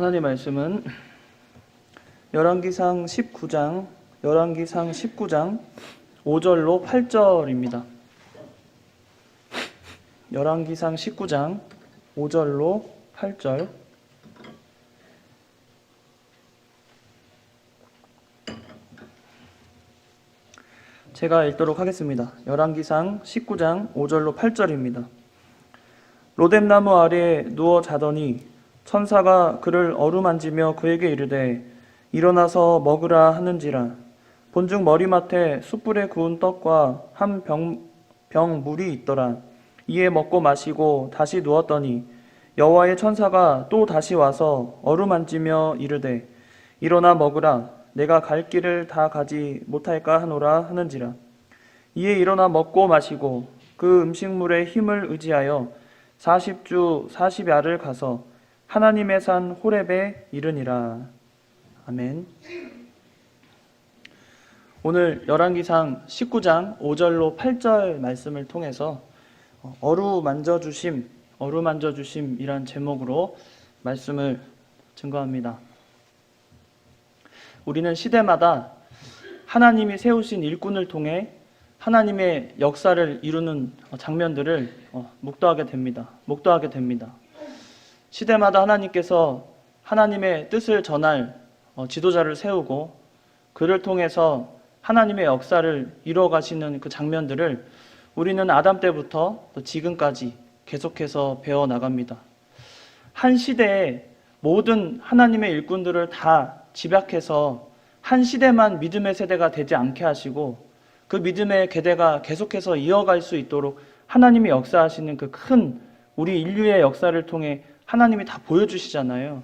하나님 말씀은 열왕기상 19장 5절로 8절입니다. 열왕기상 19장 5절로 8절. 제가 읽도록 하겠습니다. 열왕기상 19장 5절로 8절입니다. 로뎀나무 아래에 누워 자더니 천사가 그를 어루만지며 그에게 이르되 일어나서 먹으라 하는지라. 본즉 머리맡에 숯불에 구운 떡과 한 병 물이 있더라. 이에 먹고 마시고 다시 누웠더니 여호와의 천사가 또 다시 와서 어루만지며 이르되 일어나 먹으라. 내가 갈 길을 다 가지 못할까 하노라 하는지라. 이에 일어나 먹고 마시고 그 음식물의 힘을 의지하여 40주 40야를 가서 하나님의 산 호렙에 이르니라. 아멘. 오늘 열왕기상 19장 5절로 8절 말씀을 통해서 어루만져주심이란 제목으로 말씀을 증거합니다. 우리는 시대마다 하나님이 세우신 일꾼을 통해 하나님의 역사를 이루는 장면들을 목도하게 됩니다. 시대마다 하나님께서 하나님의 뜻을 전할 지도자를 세우고 그를 통해서 하나님의 역사를 이루어 가시는 그 장면들을 우리는 아담 때부터 또 지금까지 계속해서 배워나갑니다. 한 시대에 모든 하나님의 일꾼들을 다 집약해서 한 시대만 믿음의 세대가 되지 않게 하시고 그 믿음의 계대가 계속해서 이어갈 수 있도록 하나님이 역사하시는 그 큰 우리 인류의 역사를 통해 하나님이 다 보여주시잖아요.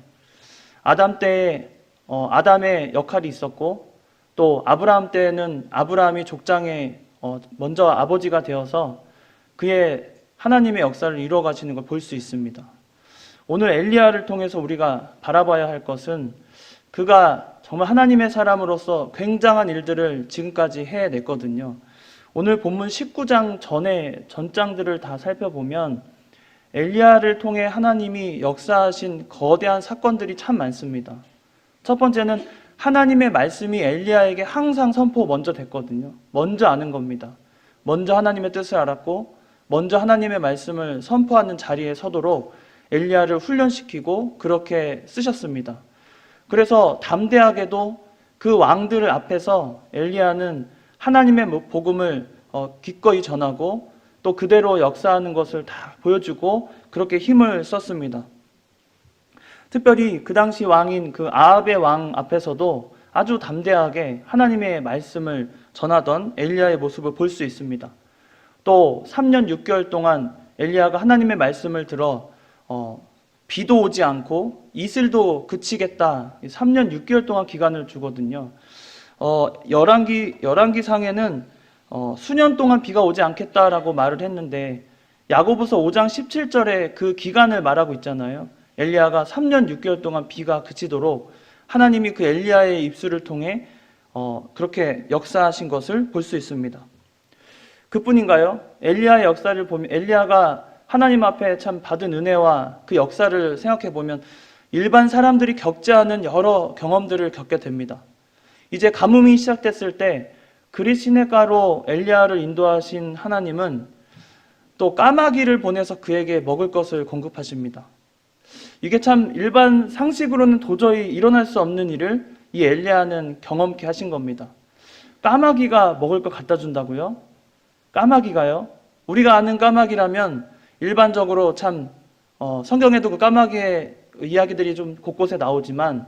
아담 때에 아담의 역할이 있었고 또 아브라함 때는 아브라함이 족장에 먼저 아버지가 되어서 그의 하나님의 역사를 이루어 가시는 걸 볼 수 있습니다. 오늘 엘리야를 통해서 우리가 바라봐야 할 것은 그가 정말 하나님의 사람으로서 굉장한 일들을 지금까지 해냈거든요. 오늘 본문 19장 전장들을 다 살펴보면 엘리야를 통해 하나님이 역사하신 거대한 사건들이 참 많습니다. 첫 번째는 하나님의 말씀이 엘리야에게 항상 먼저 됐거든요. 먼저 아는 겁니다. 먼저 하나님의 뜻을 알았고 먼저 하나님의 말씀을 선포하는 자리에 서도록 엘리야를 훈련시키고 그렇게 쓰셨습니다. 그래서 담대하게도 그 왕들 앞에서 엘리야는 하나님의 복음을 기꺼이 전하고 또 그대로 역사하는 것을 다 보여주고 그렇게 힘을 썼습니다. 특별히 그 당시 왕인 그 아합의 왕 앞에서도 아주 담대하게 하나님의 말씀을 전하던 엘리야의 모습을 볼 수 있습니다. 또 3년 6개월 동안 엘리야가 하나님의 말씀을 들어 비도 오지 않고 이슬도 그치겠다. 3년 6개월 동안 기간을 주거든요. 열왕기상에는 수년 동안 비가 오지 않겠다라고 말을 했는데 야고보서 5장 17절에 그 기간을 말하고 있잖아요. 엘리야가 3년 6개월 동안 비가 그치도록 하나님이 그 엘리야의 입술을 통해 그렇게 역사하신 것을 볼 수 있습니다. 그뿐인가요? 엘리야의 역사를 보면 엘리야가 하나님 앞에 참 받은 은혜와 그 역사를 생각해 보면 일반 사람들이 겪지 않은 여러 경험들을 겪게 됩니다. 이제 가뭄이 시작됐을 때 그릿 시내가로 엘리야를 인도하신 하나님은 또 까마귀를 보내서 그에게 먹을 것을 공급하십니다. 이게 참 일반 상식으로는 도저히 일어날 수 없는 일을 이 엘리야는 경험케 하신 겁니다. 까마귀가 먹을 거 갖다 준다고요? 까마귀가요? 우리가 아는 까마귀라면 일반적으로 참 성경에도 그 까마귀의 이야기들이 좀 곳곳에 나오지만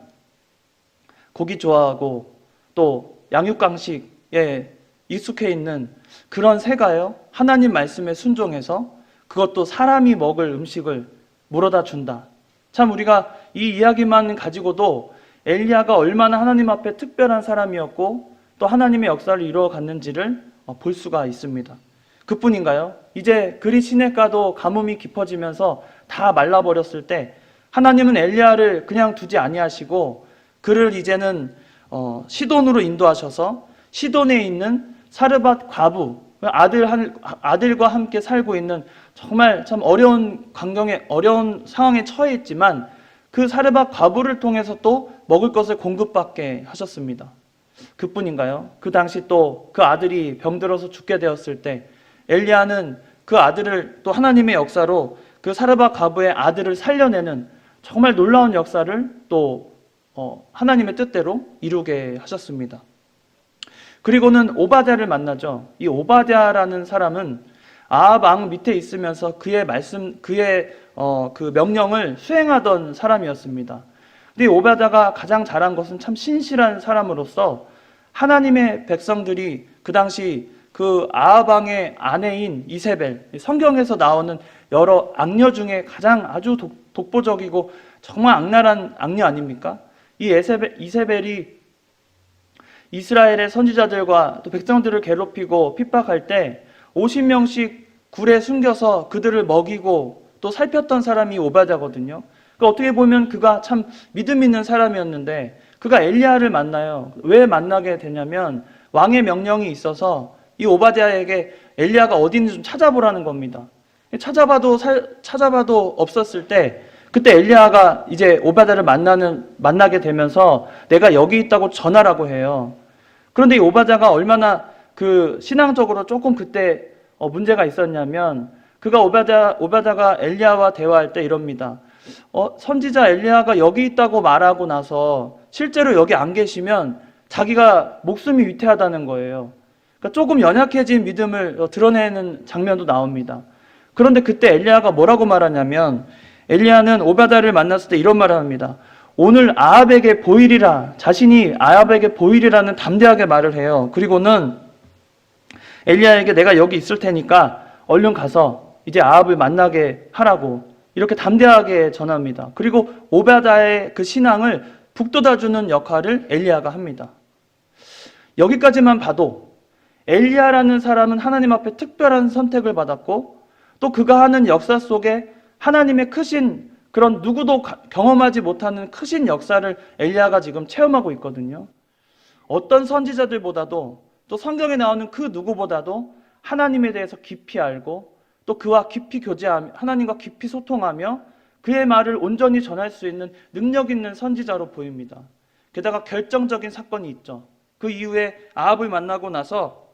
고기 좋아하고 또 양육강식에 익숙해 있는 그런 새가요, 하나님 말씀에 순종해서 그것도 사람이 먹을 음식을 물어다 준다. 참 우리가 이 이야기만 가지고도 엘리야가 얼마나 하나님 앞에 특별한 사람이었고 또 하나님의 역사를 이루어 갔는지를 볼 수가 있습니다. 그뿐인가요? 이제 그릿 시내가도 가뭄이 깊어지면서 다 말라버렸을 때 하나님은 엘리야를 그냥 두지 아니하시고 그를 이제는 시돈으로 인도하셔서 시돈에 있는 사르밧 과부 아들과 함께 살고 있는 정말 참 어려운 상황에 처해 있지만 그 사르밧 과부를 통해서 또 먹을 것을 공급받게 하셨습니다. 그뿐인가요? 그 당시 또 그 아들이 병들어서 죽게 되었을 때 엘리야는 그 아들을 또 하나님의 역사로 그 사르밧 과부의 아들을 살려내는 정말 놀라운 역사를 또 하나님의 뜻대로 이루게 하셨습니다. 그리고는 오바댜를 만나죠. 이 오바댜라는 사람은 아합 왕 밑에 있으면서 그의 그 명령을 수행하던 사람이었습니다. 근데 오바댜가 가장 잘한 것은 참 신실한 사람으로서 하나님의 백성들이 그 당시 그 아합 왕의 아내인 이세벨, 성경에서 나오는 여러 악녀 중에 가장 아주 독보적이고 정말 악랄한 악녀 아닙니까? 이 이세벨이 이스라엘의 선지자들과 또 백성들을 괴롭히고 핍박할 때 50명씩 굴에 숨겨서 그들을 먹이고 또 살폈던 사람이 오바댜거든요. 그러니까 어떻게 보면 그가 참 믿음 있는 사람이었는데 그가 엘리야를 만나요. 왜 만나게 되냐면 왕의 명령이 있어서 이 오바댜에게 엘리야가 어디 있는지 좀 찾아보라는 겁니다. 찾아봐도 없었을 때 그때 엘리야가 이제 오바댜를 만나게 되면서 내가 여기 있다고 전하라고 해요. 그런데 이 오바댜가 얼마나 그 신앙적으로 조금 그때 문제가 있었냐면 그가 오바댜가 엘리야와 대화할 때 이럽니다. 선지자 엘리야가 여기 있다고 말하고 나서 실제로 여기 안 계시면 자기가 목숨이 위태하다는 거예요. 그러니까 조금 연약해진 믿음을 드러내는 장면도 나옵니다. 그런데 그때 엘리야가 뭐라고 말하냐면 엘리야는 오바댜를 만났을 때 이런 말을 합니다. 오늘 아합에게 보이리라. 자신이 아합에게 보이리라는 담대하게 말을 해요. 그리고는 엘리야에게 내가 여기 있을 테니까 얼른 가서 이제 아합을 만나게 하라고 이렇게 담대하게 전합니다. 그리고 오바댜의 그 신앙을 북돋아주는 역할을 엘리야가 합니다. 여기까지만 봐도 엘리야라는 사람은 하나님 앞에 특별한 선택을 받았고 또 그가 하는 역사 속에 하나님의 크신 그런 누구도 경험하지 못하는 크신 역사를 엘리야가 지금 체험하고 있거든요. 어떤 선지자들보다도 또 성경에 나오는 그 누구보다도 하나님에 대해서 깊이 알고 또 그와 깊이 교제하며 하나님과 깊이 소통하며 그의 말을 온전히 전할 수 있는 능력 있는 선지자로 보입니다. 게다가 결정적인 사건이 있죠. 그 이후에 아합을 만나고 나서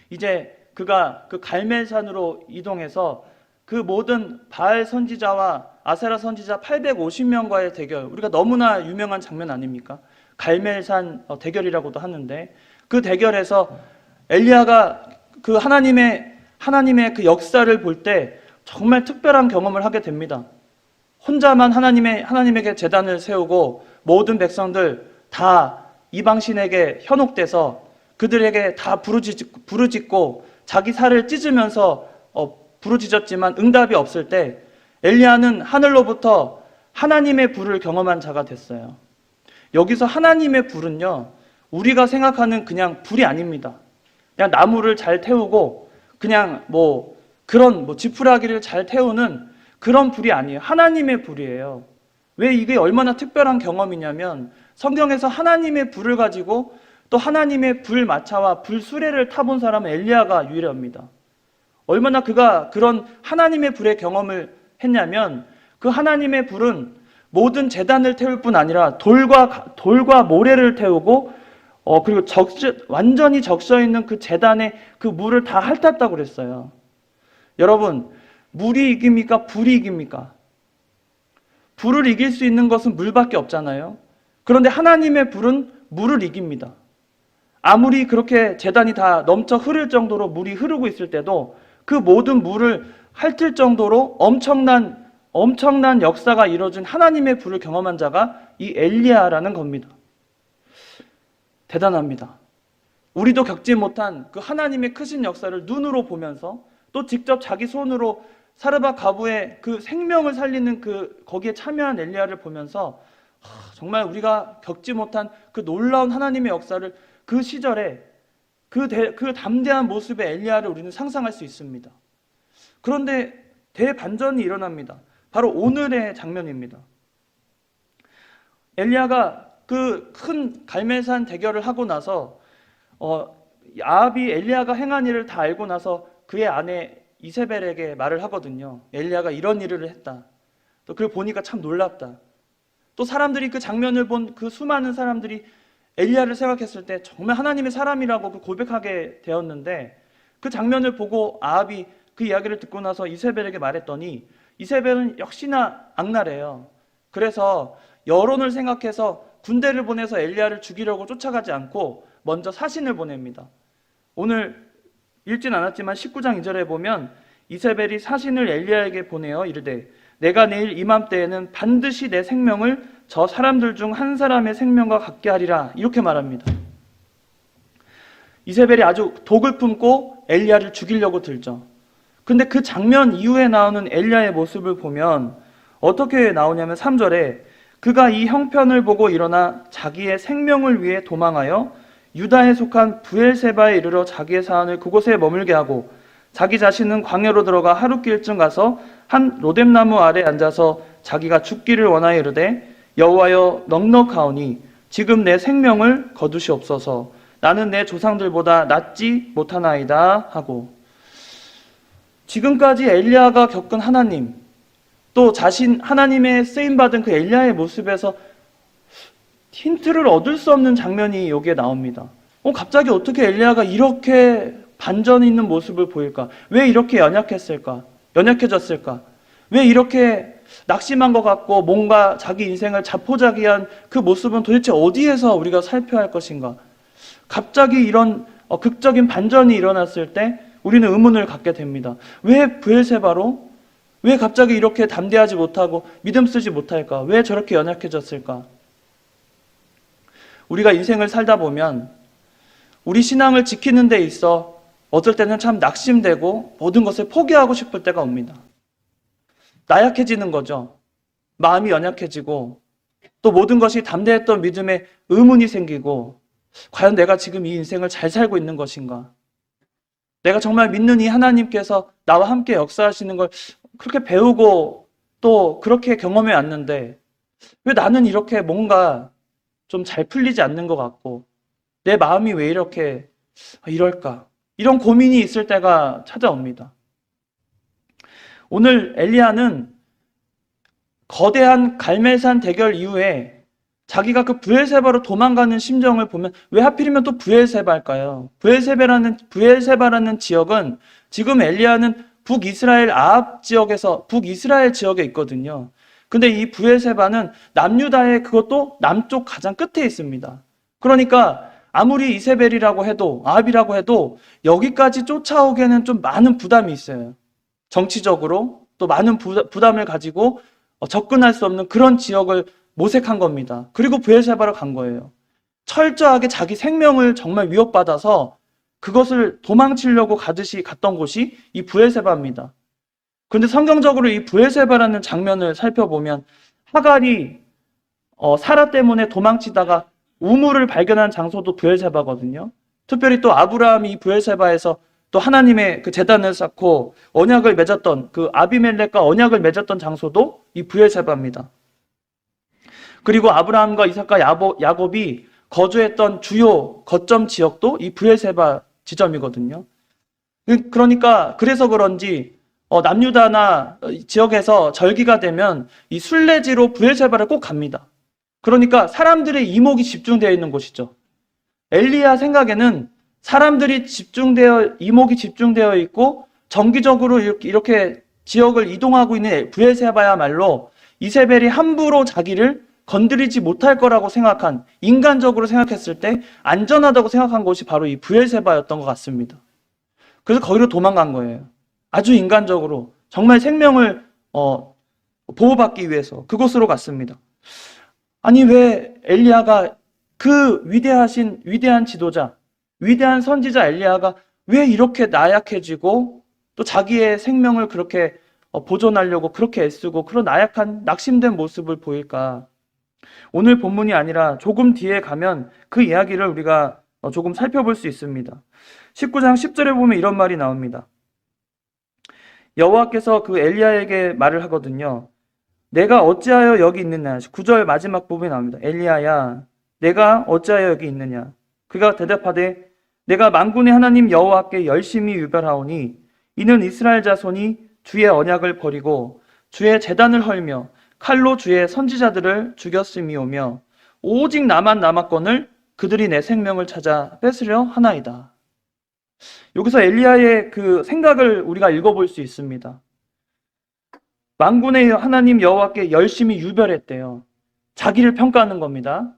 이제 그가 그 갈멜산으로 이동해서 그 모든 바알 선지자와 아세라 선지자 850명과의 대결, 우리가 너무나 유명한 장면 아닙니까? 갈멜산 대결이라고도 하는데 그 대결에서 엘리야가 그 하나님의 그 역사를 볼 때 정말 특별한 경험을 하게 됩니다. 혼자만 하나님에게 제단을 세우고 모든 백성들 다 이방신에게 현혹돼서 그들에게 다 부르짖고 자기 살을 찢으면서 부르짖었지만 응답이 없을 때 엘리야는 하늘로부터 하나님의 불을 경험한 자가 됐어요. 여기서 하나님의 불은요, 우리가 생각하는 그냥 불이 아닙니다. 그냥 나무를 잘 태우고 그냥 그런 지푸라기를 잘 태우는 그런 불이 아니에요. 하나님의 불이에요. 왜 이게 얼마나 특별한 경험이냐면 성경에서 하나님의 불을 가지고 또 하나님의 불 마차와 불 수레를 타본 사람은 엘리야가 유일합니다. 얼마나 그가 그런 하나님의 불의 경험을 했냐면 그 하나님의 불은 모든 제단을 태울 뿐 아니라 돌과 모래를 태우고 그리고 완전히 적셔 있는 그 제단에 그 물을 다 핥았다고 그랬어요. 여러분, 물이 이깁니까? 불이 이깁니까? 불을 이길 수 있는 것은 물밖에 없잖아요. 그런데 하나님의 불은 물을 이깁니다. 아무리 그렇게 제단이 다 넘쳐 흐를 정도로 물이 흐르고 있을 때도 그 모든 물을 핥을 정도로 엄청난 역사가 이루어진 하나님의 불을 경험한 자가 이 엘리야라는 겁니다. 대단합니다. 우리도 겪지 못한 그 하나님의 크신 역사를 눈으로 보면서 또 직접 자기 손으로 사르밧 과부의 그 생명을 살리는 거기에 참여한 엘리야를 보면서 정말 우리가 겪지 못한 그 놀라운 하나님의 역사를 그 시절에 그 담대한 모습의 엘리야를 우리는 상상할 수 있습니다. 그런데 대반전이 일어납니다. 바로 오늘의 장면입니다. 엘리야가 그 큰 갈멜산 대결을 하고 나서 아합이 엘리야가 행한 일을 다 알고 나서 그의 아내 이세벨에게 말을 하거든요. 엘리야가 이런 일을 했다. 또 그걸 보니까 참 놀랍다. 또 사람들이 그 장면을 본 그 수많은 사람들이 엘리야를 생각했을 때 정말 하나님의 사람이라고 그 고백하게 되었는데, 그 장면을 보고 아합이 그 이야기를 듣고 나서 이세벨에게 말했더니 이세벨은 역시나 악랄해요. 그래서 여론을 생각해서 군대를 보내서 엘리야를 죽이려고 쫓아가지 않고 먼저 사신을 보냅니다. 오늘 읽진 않았지만 19장 2절에 보면 이세벨이 사신을 엘리야에게 보내어 이르되 내가 내일 이맘때에는 반드시 내 생명을 저 사람들 중 한 사람의 생명과 같게 하리라, 이렇게 말합니다. 이세벨이 아주 독을 품고 엘리야를 죽이려고 들죠. 근데 그 장면 이후에 나오는 엘리야의 모습을 보면 어떻게 나오냐면 3절에 그가 이 형편을 보고 일어나 자기의 생명을 위해 도망하여 유다에 속한 브엘세바에 이르러 자기의 사안을 그곳에 머물게 하고 자기 자신은 광야로 들어가 하룻길쯤 가서 한 로뎀나무 아래 앉아서 자기가 죽기를 원하여 이르되 여호와여 넉넉하오니 지금 내 생명을 거두시옵소서. 나는 내 조상들보다 낫지 못하나이다 하고, 지금까지 엘리야가 겪은 하나님, 또 자신 하나님의 쓰임받은 그 엘리야의 모습에서 힌트를 얻을 수 없는 장면이 여기에 나옵니다. 갑자기 어떻게 엘리야가 이렇게 반전 있는 모습을 보일까? 왜 이렇게 연약해졌을까? 왜 이렇게 낙심한 것 같고 뭔가 자기 인생을 자포자기한 그 모습은 도대체 어디에서 우리가 살펴야 할 것인가? 갑자기 이런 극적인 반전이 일어났을 때 우리는 의문을 갖게 됩니다. 왜 브엘세바로? 왜 갑자기 이렇게 담대하지 못하고 믿음 쓰지 못할까? 왜 저렇게 연약해졌을까? 우리가 인생을 살다 보면 우리 신앙을 지키는 데 있어 어떨 때는 참 낙심되고 모든 것을 포기하고 싶을 때가 옵니다. 나약해지는 거죠. 마음이 연약해지고 또 모든 것이 담대했던 믿음에 의문이 생기고, 과연 내가 지금 이 인생을 잘 살고 있는 것인가? 내가 정말 믿는 이 하나님께서 나와 함께 역사하시는 걸 그렇게 배우고 또 그렇게 경험해 왔는데 왜 나는 이렇게 뭔가 좀 잘 풀리지 않는 것 같고 내 마음이 왜 이렇게 이럴까? 이런 고민이 있을 때가 찾아옵니다. 오늘 엘리야는 거대한 갈멜산 대결 이후에 자기가 그 브엘세바로 도망가는 심정을 보면 왜 하필이면 또 브엘세바일까요? 브엘세바라는 지역은 지금 엘리야는 북이스라엘 아합 지역에서 북이스라엘 지역에 있거든요. 근데 이 브엘세바는 남유다의 그것도 남쪽 가장 끝에 있습니다. 그러니까 아무리 이세벨이라고 해도 아합이라고 해도 여기까지 쫓아오기에는 좀 많은 부담이 있어요. 정치적으로 또 많은 부담을 가지고 접근할 수 없는 그런 지역을 모색한 겁니다. 그리고 브엘세바로 간 거예요. 철저하게 자기 생명을 정말 위협받아서 그것을 도망치려고 가듯이 갔던 곳이 이 브엘세바입니다. 그런데 성경적으로 이 브엘세바라는 장면을 살펴보면 하갈이 사라 때문에 도망치다가 우물을 발견한 장소도 브엘세바거든요. 특별히 또 아브라함이 이 브엘세바에서 또 하나님의 그 제단을 쌓고 언약을 맺었던 그 아비멜렉과 언약을 맺었던 장소도 이 브엘세바입니다. 그리고 아브라함과 이삭과 야곱이 거주했던 주요 거점 지역도 이 브엘세바 지점이거든요. 그러니까 그래서 그런지 남유다나 지역에서 절기가 되면 이 순례지로 브엘세바를 꼭 갑니다. 그러니까 사람들의 이목이 집중되어 있는 곳이죠. 엘리야 생각에는 사람들이 이목이 집중되어 있고 정기적으로 이렇게 지역을 이동하고 있는 브엘세바야말로 이세벨이 함부로 자기를 건드리지 못할 거라고 생각한, 인간적으로 생각했을 때 안전하다고 생각한 곳이 바로 이 브엘세바였던 것 같습니다. 그래서 거기로 도망간 거예요. 아주 인간적으로 정말 생명을 보호받기 위해서 그곳으로 갔습니다. 아니 왜 엘리야가 그 위대한 지도자, 위대한 선지자 엘리야가 왜 이렇게 나약해지고 또 자기의 생명을 그렇게 보존하려고 그렇게 애쓰고 그런 나약한 낙심된 모습을 보일까? 오늘 본문이 아니라 조금 뒤에 가면 그 이야기를 우리가 조금 살펴볼 수 있습니다. 19장 10절에 보면 이런 말이 나옵니다. 여호와께서 그 엘리야에게 말을 하거든요. 내가 어찌하여 여기 있느냐? 9절 마지막 부분에 나옵니다. 엘리야야, 내가 어찌하여 여기 있느냐? 그가 대답하되 내가 만군의 하나님 여호와께 열심히 유별하오니 이는 이스라엘 자손이 주의 언약을 버리고 주의 제단을 헐며 칼로 주의 선지자들을 죽였음이오며 오직 나만 남았거늘 그들이 내 생명을 찾아 뺏으려 하나이다. 여기서 엘리야의 그 생각을 우리가 읽어볼 수 있습니다. 만군의 하나님 여호와께 열심히 유별했대요. 자기를 평가하는 겁니다.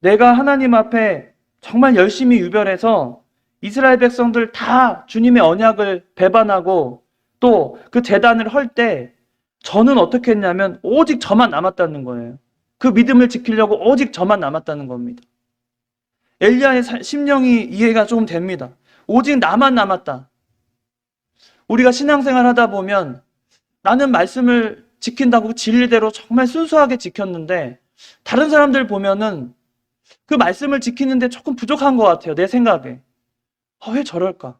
내가 하나님 앞에 정말 열심히 유별해서 이스라엘 백성들 다 주님의 언약을 배반하고 또 그 제단을 헐 때 저는 어떻게 했냐면 오직 저만 남았다는 거예요. 그 믿음을 지키려고 오직 저만 남았다는 겁니다. 엘리야의 심령이 이해가 좀 됩니다. 오직 나만 남았다. 우리가 신앙생활 하다 보면 나는 말씀을 지킨다고 진리대로 정말 순수하게 지켰는데 다른 사람들 보면은 그 말씀을 지키는데 조금 부족한 것 같아요. 내 생각에. 왜 저럴까?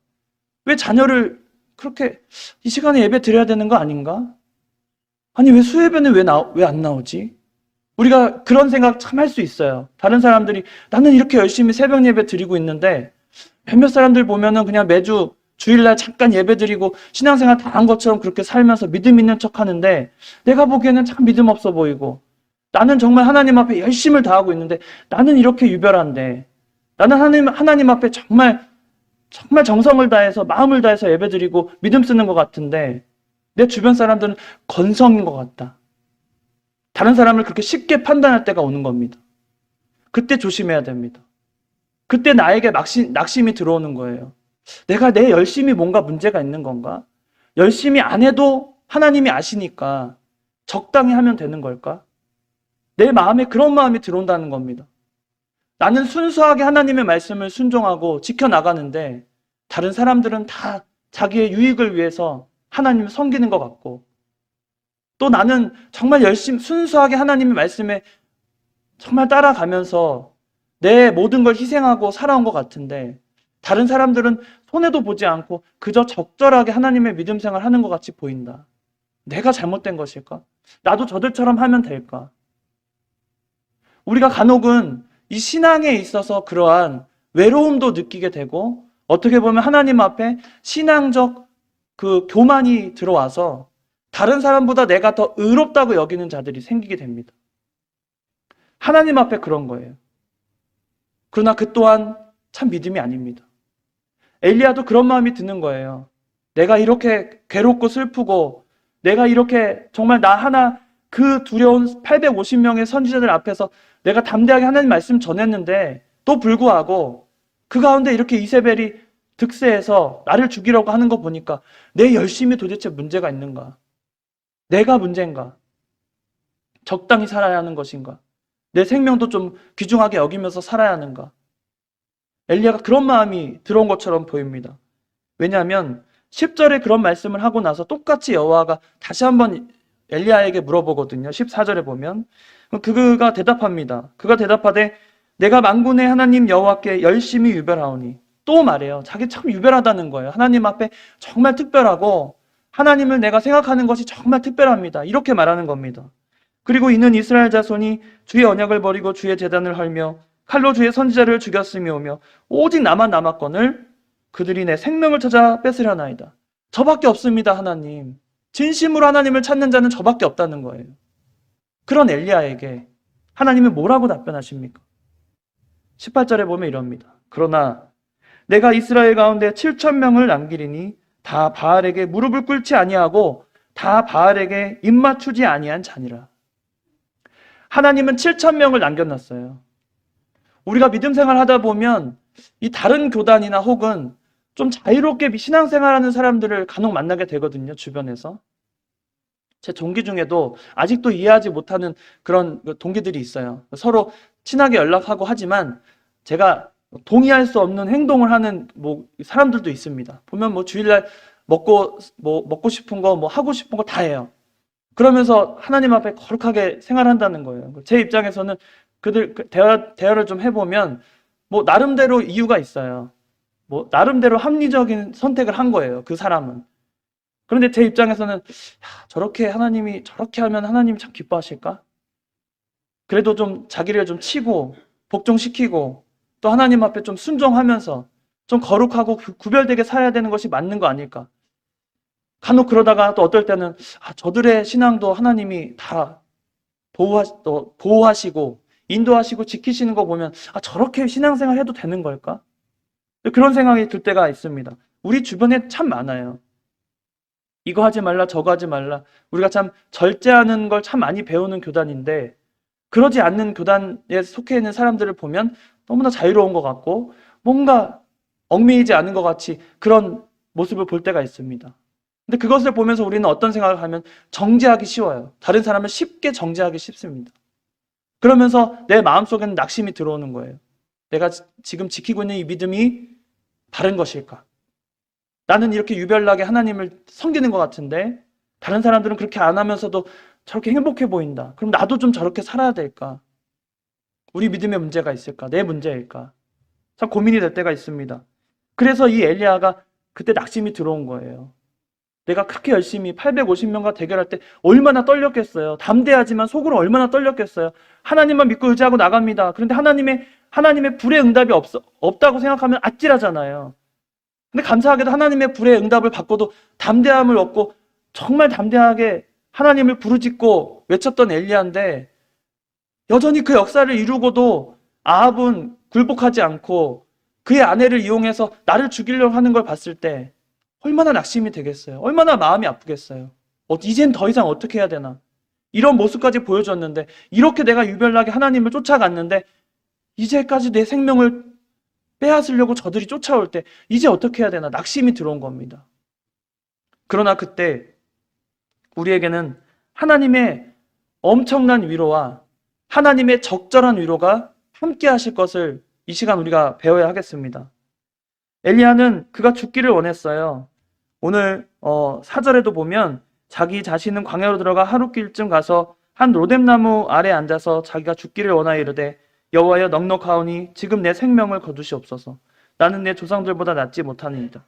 왜 자녀를 그렇게 이 시간에 예배 드려야 되는 거 아닌가? 아니 왜 수예배는 왜 안 나오지? 우리가 그런 생각 참 할 수 있어요. 다른 사람들이 나는 이렇게 열심히 새벽 예배 드리고 있는데 몇몇 사람들 보면은 그냥 매주 주일날 잠깐 예배 드리고 신앙생활 다 한 것처럼 그렇게 살면서 믿음 있는 척 하는데 내가 보기에는 참 믿음 없어 보이고 나는 정말 하나님 앞에 열심을 다하고 있는데 나는 이렇게 유별한데 나는 하나님 앞에 정말 정성을 다해서 마음을 다해서 예배 드리고 믿음 쓰는 것 같은데 내 주변 사람들은 건성인 것 같다. 다른 사람을 그렇게 쉽게 판단할 때가 오는 겁니다. 그때 조심해야 됩니다. 그때 나에게 낙심이 들어오는 거예요. 내가 내 열심히 뭔가 문제가 있는 건가? 열심히 안 해도 하나님이 아시니까 적당히 하면 되는 걸까? 내 마음에 그런 마음이 들어온다는 겁니다. 나는 순수하게 하나님의 말씀을 순종하고 지켜나가는데 다른 사람들은 다 자기의 유익을 위해서 하나님을 섬기는 것 같고 또 나는 정말 열심히 순수하게 하나님의 말씀에 정말 따라가면서 내 모든 걸 희생하고 살아온 것 같은데 다른 사람들은 손해도 보지 않고 그저 적절하게 하나님의 믿음 생활 하는 것 같이 보인다. 내가 잘못된 것일까? 나도 저들처럼 하면 될까? 우리가 간혹은 이 신앙에 있어서 그러한 외로움도 느끼게 되고 어떻게 보면 하나님 앞에 신앙적 그 교만이 들어와서 다른 사람보다 내가 더 의롭다고 여기는 자들이 생기게 됩니다. 하나님 앞에 그런 거예요. 그러나 그 또한 참 믿음이 아닙니다. 엘리야도 그런 마음이 드는 거예요. 내가 이렇게 괴롭고 슬프고 내가 이렇게 정말 나 하나 그 두려운 850명의 선지자들 앞에서 내가 담대하게 하나님 말씀 전했는데 또 불구하고 그 가운데 이렇게 이세벨이 득세해서 나를 죽이려고 하는 거 보니까 내 열심이 도대체 문제가 있는가? 내가 문제인가? 적당히 살아야 하는 것인가? 내 생명도 좀 귀중하게 여기면서 살아야 하는가? 엘리야가 그런 마음이 들어온 것처럼 보입니다. 왜냐하면 10절에 그런 말씀을 하고 나서 똑같이 여호와가 다시 한번 엘리야에게 물어보거든요. 14절에 보면 그가 대답합니다. 그가 대답하되 내가 만군의 하나님 여호와께 열심히 유별하오니 또 말해요. 자기 참 유별하다는 거예요. 하나님 앞에 정말 특별하고 하나님을 내가 생각하는 것이 정말 특별합니다. 이렇게 말하는 겁니다. 그리고 이는 이스라엘 자손이 주의 언약을 버리고 주의 제단을 헐며 칼로 주의 선지자를 죽였음이오며 오직 나만 남았거늘 그들이 내 생명을 찾아 뺏으려나이다. 저밖에 없습니다. 하나님. 진심으로 하나님을 찾는 자는 저밖에 없다는 거예요. 그런 엘리야에게 하나님은 뭐라고 답변하십니까? 18절에 보면 이럽니다. 그러나 내가 이스라엘 가운데 7,000명을 남기리니 다 바알에게 무릎을 꿇지 아니하고 다 바알에게 입맞추지 아니한 자니라. 하나님은 7,000명을 남겨놨어요. 우리가 믿음 생활하다 보면 이 다른 교단이나 혹은 좀 자유롭게 신앙생활하는 사람들을 간혹 만나게 되거든요. 주변에서. 제 동기 중에도 아직도 이해하지 못하는 그런 동기들이 있어요. 서로 친하게 연락하고 하지만 제가 동의할 수 없는 행동을 하는 사람들도 있습니다. 보면 주일날 먹고 싶은 거 하고 싶은 거 다 해요. 그러면서 하나님 앞에 거룩하게 생활한다는 거예요. 제 입장에서는 그들 대화를 좀 해보면 나름대로 이유가 있어요. 나름대로 합리적인 선택을 한 거예요. 그 사람은. 그런데 제 입장에서는 하나님이 저렇게 하면 하나님이 참 기뻐하실까? 그래도 좀 자기를 좀 치고 복종시키고 또 하나님 앞에 좀 순종하면서 좀 거룩하고 구별되게 살아야 되는 것이 맞는 거 아닐까? 간혹 그러다가 또 어떨 때는 저들의 신앙도 하나님이 다 보호하시고 인도하시고 지키시는 거 보면 저렇게 신앙생활 해도 되는 걸까? 그런 생각이 들 때가 있습니다. 우리 주변에 참 많아요. 이거 하지 말라 저거 하지 말라. 우리가 참 절제하는 걸 참 많이 배우는 교단인데 그러지 않는 교단에 속해 있는 사람들을 보면 너무나 자유로운 것 같고 뭔가 얽매이지 않은 것 같이 그런 모습을 볼 때가 있습니다. 근데 그것을 보면서 우리는 어떤 생각을 하면 정죄하기 쉬워요. 다른 사람을 쉽게 정죄하기 쉽습니다. 그러면서 내 마음속에는 낙심이 들어오는 거예요. 내가 지금 지키고 있는 이 믿음이 바른 것일까? 나는 이렇게 유별나게 하나님을 섬기는 것 같은데 다른 사람들은 그렇게 안 하면서도 저렇게 행복해 보인다. 그럼 나도 좀 저렇게 살아야 될까? 우리 믿음에 문제가 있을까? 내 문제일까? 참 고민이 될 때가 있습니다. 그래서 이 엘리야가 그때 낙심이 들어온 거예요. 내가 그렇게 열심히 850명과 대결할 때 얼마나 떨렸겠어요. 담대하지만 속으로 얼마나 떨렸겠어요. 하나님만 믿고 의지하고 나갑니다. 그런데 하나님의 불의 응답이 없다고 생각하면 아찔하잖아요. 근데 감사하게도 하나님의 불의 응답을 받고도 담대함을 얻고 정말 담대하게 하나님을 부르짖고 외쳤던 엘리야인데 여전히 그 역사를 이루고도 아합은 굴복하지 않고 그의 아내를 이용해서 나를 죽이려고 하는 걸 봤을 때 얼마나 낙심이 되겠어요. 얼마나 마음이 아프겠어요. 이젠 더 이상 어떻게 해야 되나. 이런 모습까지 보여줬는데 이렇게 내가 유별나게 하나님을 쫓아갔는데 이제까지 내 생명을 빼앗으려고 저들이 쫓아올 때 이제 어떻게 해야 되나 낙심이 들어온 겁니다. 그러나 그때 우리에게는 하나님의 엄청난 위로와 하나님의 적절한 위로가 함께 하실 것을 이 시간 우리가 배워야 하겠습니다. 엘리야는 그가 죽기를 원했어요. 오늘 4절에도 보면 자기 자신은 광야로 들어가 하룻길쯤 가서 한 로뎀나무 아래 앉아서 자기가 죽기를 원하여 이르되 여호와여 넉넉하오니 지금 내 생명을 거두시옵소서. 나는 내 조상들보다 낫지 못하니이다.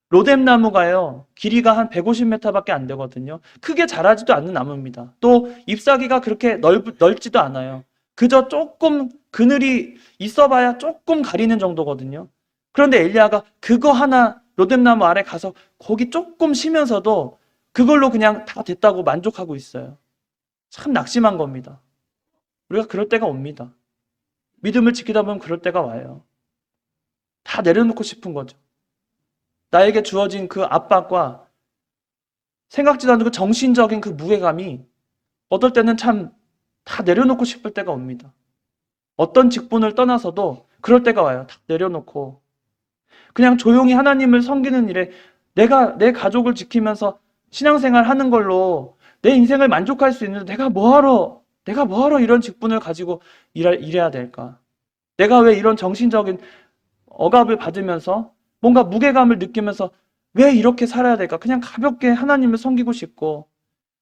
로뎀나무가요 길이가 한 150m밖에 안 되거든요. 크게 자라지도 않는 나무입니다. 또 잎사귀가 그렇게 넓지도 않아요. 그저 조금 그늘이 있어봐야 조금 가리는 정도거든요. 그런데 엘리야가 그거 하나 로뎀나무 아래 가서 거기 조금 쉬면서도 그걸로 그냥 다 됐다고 만족하고 있어요. 참 낙심한 겁니다. 우리가 그럴 때가 옵니다. 믿음을 지키다 보면 그럴 때가 와요. 다 내려놓고 싶은 거죠. 나에게 주어진 그 압박과 생각지도 않은 그 정신적인 그 무게감이 어떨 때는 참 다 내려놓고 싶을 때가 옵니다. 어떤 직분을 떠나서도 그럴 때가 와요. 다 내려놓고 그냥 조용히 하나님을 섬기는 일에 내가 내 가족을 지키면서 신앙생활 하는 걸로 내 인생을 만족할 수 있는데 내가 뭐하러 이런 직분을 가지고 일해야 될까? 내가 왜 이런 정신적인 억압을 받으면서 뭔가 무게감을 느끼면서 왜 이렇게 살아야 될까? 그냥 가볍게 하나님을 섬기고 싶고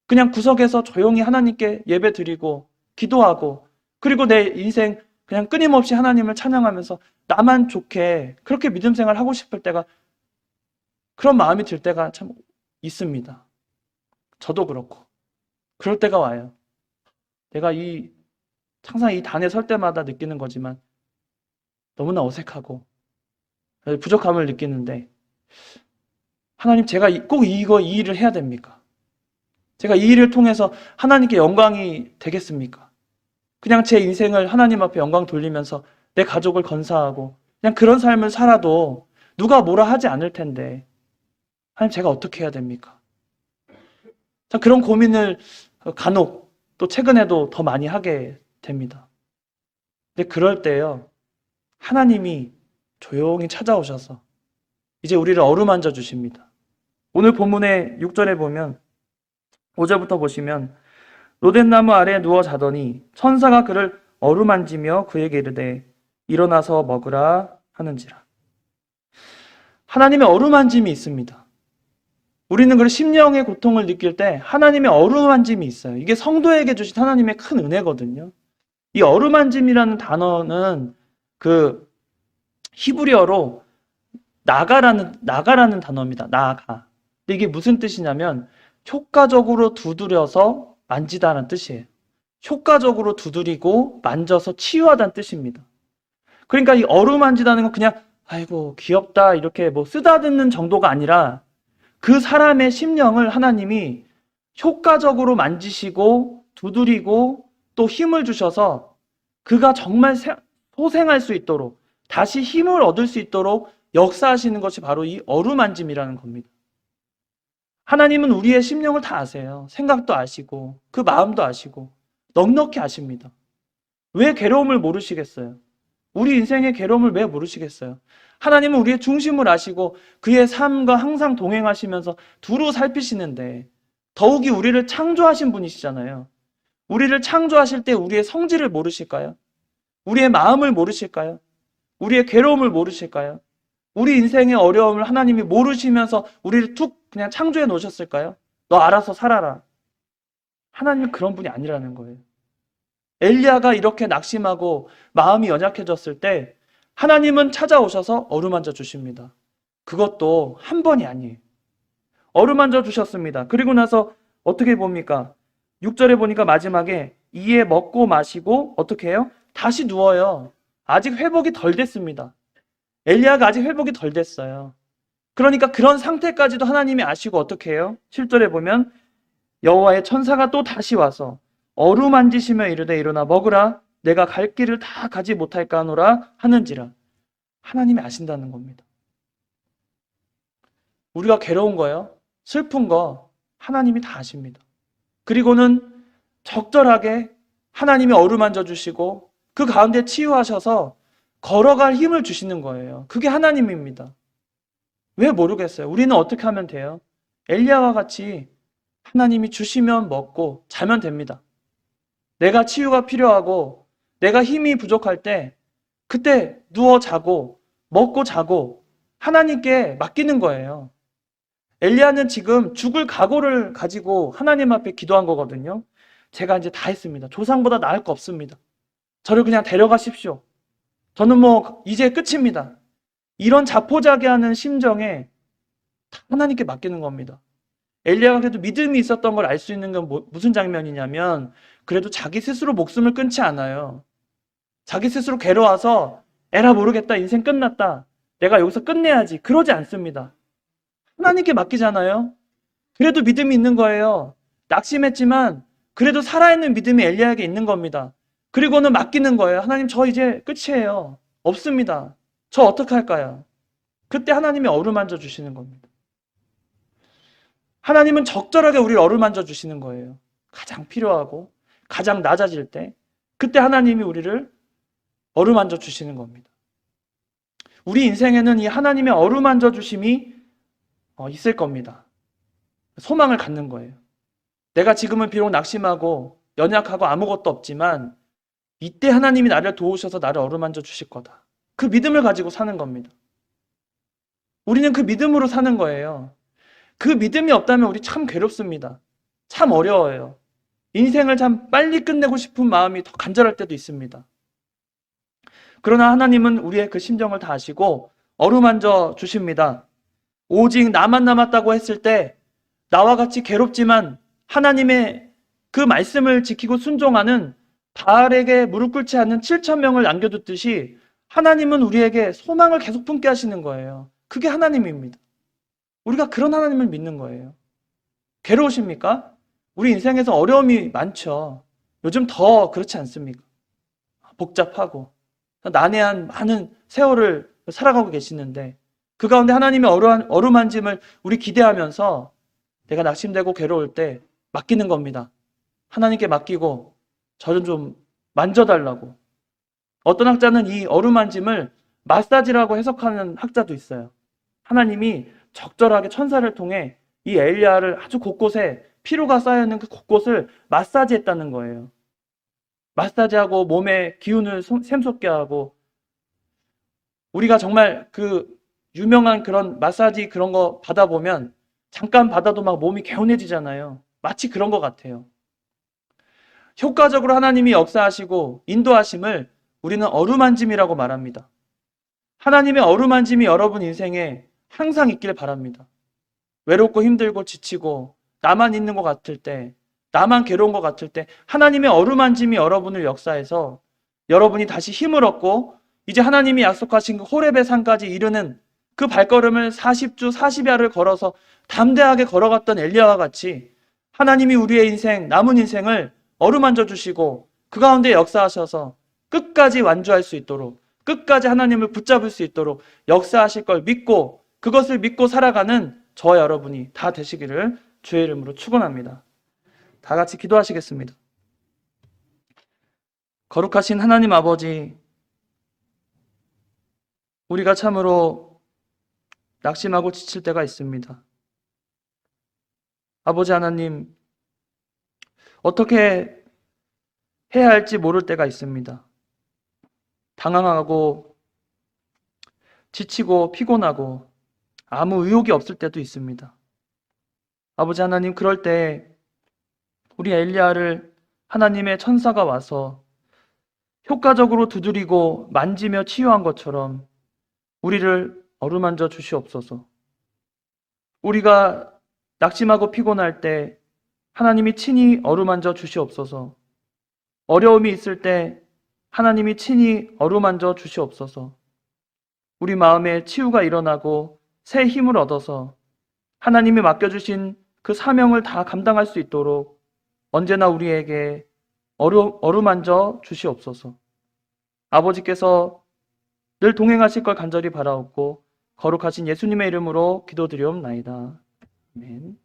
그냥 구석에서 조용히 하나님께 예배 드리고 기도하고 그리고 내 인생 그냥 끊임없이 하나님을 찬양하면서 나만 좋게 그렇게 믿음 생활 하고 싶을 때가 그런 마음이 들 때가 참 있습니다. 저도 그렇고 그럴 때가 와요. 내가 항상 이 단에 설 때마다 느끼는 거지만 너무나 어색하고 부족함을 느끼는데 하나님 제가 꼭 이 일을 해야 됩니까? 제가 이 일을 통해서 하나님께 영광이 되겠습니까? 그냥 제 인생을 하나님 앞에 영광 돌리면서 내 가족을 건사하고 그냥 그런 삶을 살아도 누가 뭐라 하지 않을 텐데 하나님 제가 어떻게 해야 됩니까? 참 그런 고민을 간혹 또 최근에도 더 많이 하게 됩니다. 근데 그럴 때요 하나님이 조용히 찾아오셔서 이제 우리를 어루만져 주십니다. 오늘 본문의 6절에 보면 5절부터 보시면 로뎀나무 아래에 누워 자더니 천사가 그를 어루만지며 그에게 이르되 일어나서 먹으라 하는지라. 하나님의 어루만짐이 있습니다. 우리는 그 심령의 고통을 느낄 때 하나님의 어루만짐이 있어요. 이게 성도에게 주신 하나님의 큰 은혜거든요. 이 어루만짐이라는 단어는 그 히브리어로 나가라는 단어입니다. 나가. 근데 이게 무슨 뜻이냐면 효과적으로 두드려서 만지다는 뜻이에요. 효과적으로 두드리고 만져서 치유하다는 뜻입니다. 그러니까 이 어루만지다는 건 그냥 아이고 귀엽다 이렇게 뭐 쓰다듬는 정도가 아니라 그 사람의 심령을 하나님이 효과적으로 만지시고 두드리고 또 힘을 주셔서 그가 정말 소생할 수 있도록, 다시 힘을 얻을 수 있도록 역사하시는 것이 바로 이 어루만짐이라는 겁니다. 하나님은 우리의 심령을 다 아세요. 생각도 아시고 그 마음도 아시고 넉넉히 아십니다. 왜 괴로움을 모르시겠어요? 우리 인생의 괴로움을 왜 모르시겠어요? 하나님은 우리의 중심을 아시고 그의 삶과 항상 동행하시면서 두루 살피시는데, 더욱이 우리를 창조하신 분이시잖아요. 우리를 창조하실 때 우리의 성질을 모르실까요? 우리의 마음을 모르실까요? 우리의 괴로움을 모르실까요? 우리 인생의 어려움을 하나님이 모르시면서 우리를 툭 그냥 창조해 놓으셨을까요? 너 알아서 살아라. 하나님은 그런 분이 아니라는 거예요. 엘리야가 이렇게 낙심하고 마음이 연약해졌을 때 하나님은 찾아오셔서 어루만져 주십니다. 그것도 한 번이 아니에요. 어루만져 주셨습니다. 그리고 나서 어떻게 봅니까? 6절에 보니까 마지막에 이에 먹고 마시고 어떻게 해요? 다시 누워요. 아직 회복이 덜 됐습니다. 엘리야가 아직 회복이 덜 됐어요. 그러니까 그런 상태까지도 하나님이 아시고 어떻게 해요? 7절에 보면 여호와의 천사가 또 다시 와서 어루만지시며 이르되 일어나 먹으라. 내가 갈 길을 다 가지 못할까 하노라 하는지라. 하나님이 아신다는 겁니다. 우리가 괴로운 거요, 슬픈 거 하나님이 다 아십니다. 그리고는 적절하게 하나님이 어루만져 주시고 그 가운데 치유하셔서 걸어갈 힘을 주시는 거예요. 그게 하나님입니다. 왜 모르겠어요? 우리는 어떻게 하면 돼요? 엘리야와 같이 하나님이 주시면 먹고 자면 됩니다. 내가 치유가 필요하고 내가 힘이 부족할 때 그때 누워 자고 먹고 자고 하나님께 맡기는 거예요. 엘리야는 지금 죽을 각오를 가지고 하나님 앞에 기도한 거거든요. 제가 이제 다 했습니다. 조상보다 나을 거 없습니다. 저를 그냥 데려가십시오. 저는 이제 끝입니다. 이런 자포자기하는 심정에 하나님께 맡기는 겁니다. 엘리야가 그래도 믿음이 있었던 걸 알 수 있는 건 무슨 장면이냐면, 그래도 자기 스스로 목숨을 끊지 않아요. 자기 스스로 괴로워서 에라 모르겠다, 인생 끝났다, 내가 여기서 끝내야지, 그러지 않습니다. 하나님께 맡기잖아요. 그래도 믿음이 있는 거예요. 낙심했지만 그래도 살아있는 믿음이 엘리야에게 있는 겁니다. 그리고는 맡기는 거예요. 하나님, 저 이제 끝이에요. 없습니다. 저 어떡할까요? 그때 하나님이 어루만져 주시는 겁니다. 하나님은 적절하게 우리를 어루만져 주시는 거예요. 가장 필요하고 가장 낮아질 때, 그때 하나님이 우리를 어루만져 주시는 겁니다. 우리 인생에는 이 하나님의 어루만져 주심이 있을 겁니다. 소망을 갖는 거예요. 내가 지금은 비록 낙심하고 연약하고 아무것도 없지만 이때 하나님이 나를 도우셔서 나를 어루만져 주실 거다. 그 믿음을 가지고 사는 겁니다. 우리는 그 믿음으로 사는 거예요. 그 믿음이 없다면 우리 참 괴롭습니다. 참 어려워요. 인생을 참 빨리 끝내고 싶은 마음이 더 간절할 때도 있습니다. 그러나 하나님은 우리의 그 심정을 다 아시고 어루만져 주십니다. 오직 나만 남았다고 했을 때 나와 같이 괴롭지만 하나님의 그 말씀을 지키고 순종하는 바알에게 무릎 꿇지 않는 7,000명을 남겨뒀듯이 하나님은 우리에게 소망을 계속 품게 하시는 거예요. 그게 하나님입니다. 우리가 그런 하나님을 믿는 거예요. 괴로우십니까? 우리 인생에서 어려움이 많죠. 요즘 더 그렇지 않습니까? 복잡하고 난해한 많은 세월을 살아가고 계시는데, 그 가운데 하나님의 어루만짐을 우리 기대하면서 내가 낙심되고 괴로울 때 맡기는 겁니다. 하나님께 맡기고 저를 좀 만져달라고. 어떤 학자는 이 어루만짐을 마사지라고 해석하는 학자도 있어요. 하나님이 적절하게 천사를 통해 이 엘리야를 아주 곳곳에 피로가 쌓여있는 그 곳곳을 마사지했다는 거예요. 마사지하고 몸에 기운을 샘솟게 하고, 우리가 정말 그 유명한 그런 마사지 그런 거 받아보면 잠깐 받아도 막 몸이 개운해지잖아요. 마치 그런 것 같아요. 효과적으로 하나님이 역사하시고 인도하심을 우리는 어루만짐이라고 말합니다. 하나님의 어루만짐이 여러분 인생에 항상 있길 바랍니다. 외롭고 힘들고 지치고 나만 있는 것 같을 때, 나만 괴로운 것 같을 때 하나님의 어루만짐이 여러분을 역사해서 여러분이 다시 힘을 얻고 이제 하나님이 약속하신 그 호렙의 산까지 이르는 그 발걸음을 40주 40야를 걸어서 담대하게 걸어갔던 엘리야와 같이 하나님이 우리의 인생, 남은 인생을 어루만져 주시고 그 가운데 역사하셔서 끝까지 완주할 수 있도록, 끝까지 하나님을 붙잡을 수 있도록 역사하실 걸 믿고 그것을 믿고 살아가는 저와 여러분이 다 되시기를 주의 이름으로 축원합니다. 다 같이 기도하시겠습니다. 거룩하신 하나님 아버지, 우리가 참으로 낙심하고 지칠 때가 있습니다. 아버지 하나님, 어떻게 해야 할지 모를 때가 있습니다. 당황하고 지치고 피곤하고 아무 의욕이 없을 때도 있습니다. 아버지 하나님, 그럴 때 우리 엘리야를 하나님의 천사가 와서 효과적으로 두드리고 만지며 치유한 것처럼 우리를 어루만져 주시옵소서. 우리가 낙심하고 피곤할 때 하나님이 친히 어루만져 주시옵소서. 어려움이 있을 때 하나님이 친히 어루만져 주시옵소서. 우리 마음에 치유가 일어나고 새 힘을 얻어서 하나님이 맡겨주신 그 사명을 다 감당할 수 있도록 언제나 우리에게 어루만져 주시옵소서. 아버지께서 늘 동행하실 걸 간절히 바라옵고 거룩하신 예수님의 이름으로 기도드리옵나이다. 아멘.